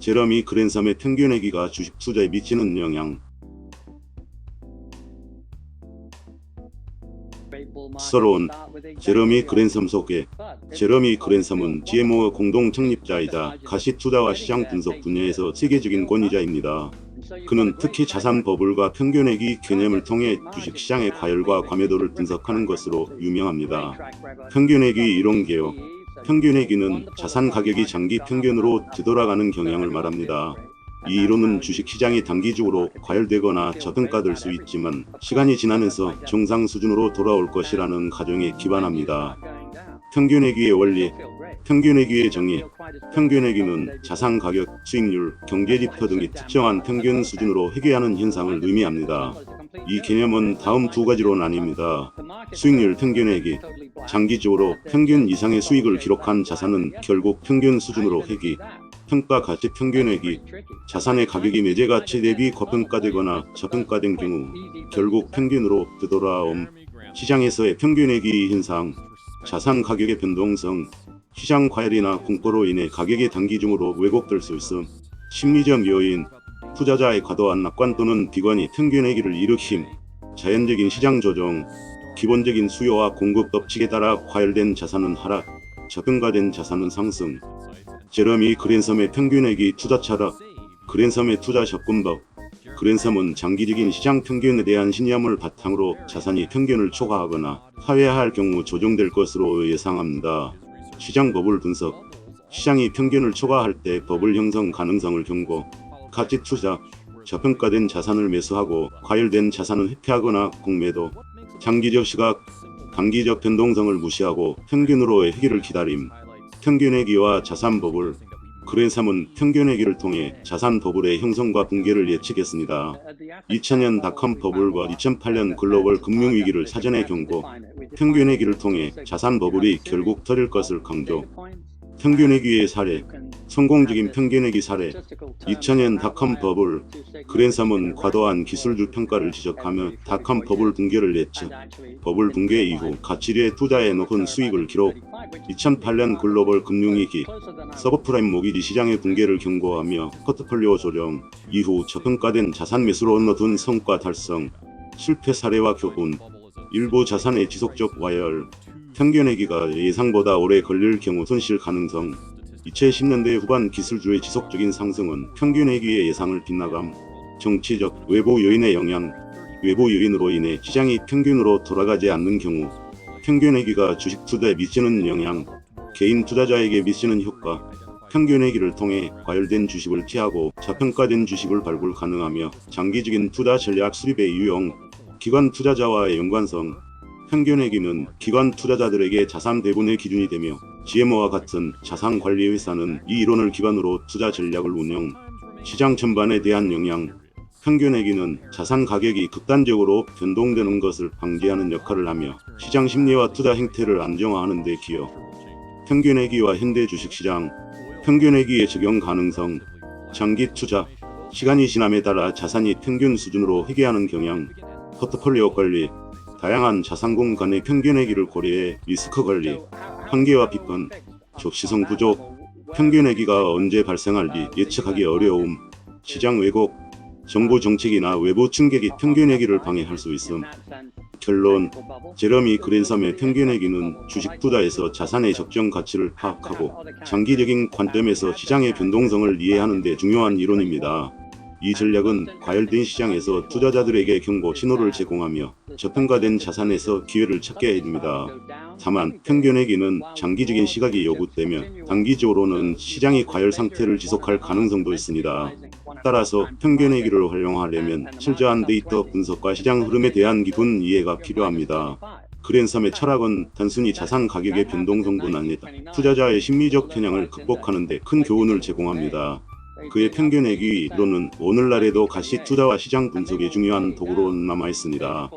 제러미 그랜섬의 평균회기가 주식 투자에 미치는 영향. 서론. 제러미 그랜섬 소개. 제러미 그랜섬은 GMO 공동 창립자이자 가시투자와 시장 분석 분야에서 세계적인 권위자입니다. 그는 특히 자산 버블과 평균회기 개념을 통해 주식시장의 과열과 과매도를 분석하는 것으로 유명합니다. 평균회기 이론 개요. 평균회기는 자산 가격이 장기 평균으로 뒤돌아가는 경향을 말합니다. 이 이론은 주식시장이 단기적으로 과열되거나 저평가될 수 있지만 시간이 지나면서 정상 수준으로 돌아올 것이라는 가정에 기반합니다. 평균회기의 원리. 평균회기의 정의. 평균회기는 자산 가격, 수익률, 경제지표 등이 특정한 평균 수준으로 회귀하는 현상을 의미합니다. 이 개념은 다음 두 가지로 나뉩니다. 수익률 평균회기. 장기적으로 평균 이상의 수익을 기록한 자산은 결국 평균 수준으로 회귀. 평가 가치 평균회기. 자산의 가격이 매제 가치 대비 고평가되거나 저평가된 경우 결국 평균으로 되돌아옴. 시장에서의 평균회기 현상. 자산 가격의 변동성. 시장 과열이나 공포로 인해 가격이 단기적으로 왜곡될 수 있음. 심리적 요인. 투자자의 과도한 낙관 또는 비관이 평균회기를 일으킴. 자연적인 시장 조정. 기본적인 수요와 공급 법칙에 따라 과열된 자산은 하락, 저평가된 자산은 상승. 제러미 그랜섬의 평균회기 투자 철학. 그랜섬의 투자 접근법. 그랜섬은 장기적인 시장 평균에 대한 신념을 바탕으로 자산이 평균을 초과하거나 하회할 경우 조정될 것으로 예상합니다. 시장 버블 분석. 시장이 평균을 초과할 때 버블 형성 가능성을 경고. 가치 투자. 저평가된 자산을 매수하고 과열된 자산은 회피하거나 공매도. 장기적 시각. 단기적 변동성을 무시하고 평균으로의 회귀를 기다림. 평균회기와 자산 버블. 그랜섬은 평균회기를 통해 자산 버블의 형성과 붕괴를 예측했습니다. 2000년 닷컴 버블과 2008년 글로벌 금융위기를 사전에 경고. 평균회기를 통해 자산 버블이 결국 터질 것을 강조. 평균회기의 사례. 성공적인 평균회기 사례. 2000년 닷컴 버블. 그랜섬은 과도한 기술주 평가를 지적하며 닷컴 버블 붕괴를 예측. 버블 붕괴 이후 가치류의 투자에 높은 수익을 기록. 2008년 글로벌 금융위기. 서브프라임 모기지 시장의 붕괴를 경고하며 포트폴리오 조정. 이후 저평가된 자산 매수로 얻어둔 성과 달성. 실패 사례와 교훈. 일부 자산의 지속적 과열. 평균회기가 예상보다 오래 걸릴 경우 손실 가능성. 2010년대 후반 기술주의 지속적인 상승은 평균회기의 예상을 빗나감. 정치적, 외부 요인의 영향. 외부 요인으로 인해 시장이 평균으로 돌아가지 않는 경우 평균회기가 주식 투자에 미치는 영향. 개인 투자자에게 미치는 효과. 평균회기를 통해 과열된 주식을 피하고 저평가된 주식을 발굴 가능하며 장기적인 투자 전략 수립의 유용. 기관 투자자와의 연관성. 평균회기는 기관 투자자들에게 자산 배분의 기준이 되며 GMO와 같은 자산관리회사는 이 이론을 기반으로 투자 전략을 운영. 시장 전반에 대한 영향. 평균회기는 자산 가격이 극단적으로 변동되는 것을 방지하는 역할을 하며 시장 심리와 투자 행태를 안정화하는 데 기여. 평균회기와 현대 주식시장. 평균회기의 적용 가능성. 장기 투자. 시간이 지남에 따라 자산이 평균 수준으로 회귀하는 경향. 포트폴리오 관리. 다양한 자산군 간의 평균회기를 고려해 리스크 관리. 한계와 비판. 적시성 부족. 평균회기가 언제 발생할지 예측하기 어려움. 시장 왜곡. 정부 정책이나 외부 충격이 평균회기를 방해할 수 있음. 결론. 제러미 그랜섬의 평균회기는 주식 투자에서 자산의 적정 가치를 파악하고 장기적인 관점에서 시장의 변동성을 이해하는 데 중요한 이론입니다. 이 전략은 과열된 시장에서 투자자들에게 경고 신호를 제공하며 저평가된 자산에서 기회를 찾게 해줍니다. 다만 평균회기는 장기적인 시각이 요구되며 단기적으로는 시장이 과열 상태를 지속할 가능성도 있습니다. 따라서 평균회기를 활용하려면 철저한 데이터 분석과 시장 흐름에 대한 깊은 이해가 필요합니다. 그랜섬의 철학은 단순히 자산 가격의 변동성뿐 아니라 투자자의 심리적 편향을 극복하는 데 큰 교훈을 제공합니다. 그의 평균회기 이론은 오늘날에도 가시 투자와 시장 분석의 중요한 도구로 남아있습니다.